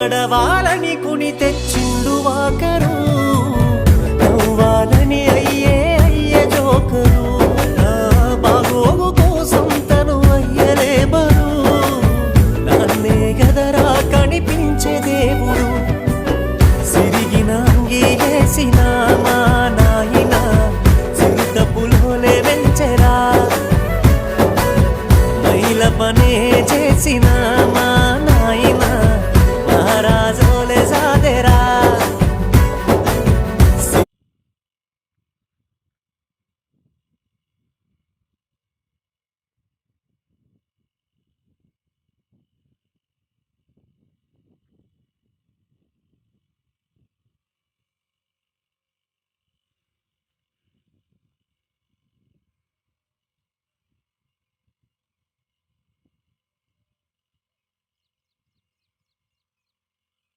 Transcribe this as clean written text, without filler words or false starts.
నడవాలని కుని తెచ్చిండు వాకరు నవ్వాలని అయ్యే జోకరు నా బాగోగు కోసం తను అయ్యలే బరు నన్నే గదరా కనిపించే దేవుడు సిరిగిన అంగీలేసిన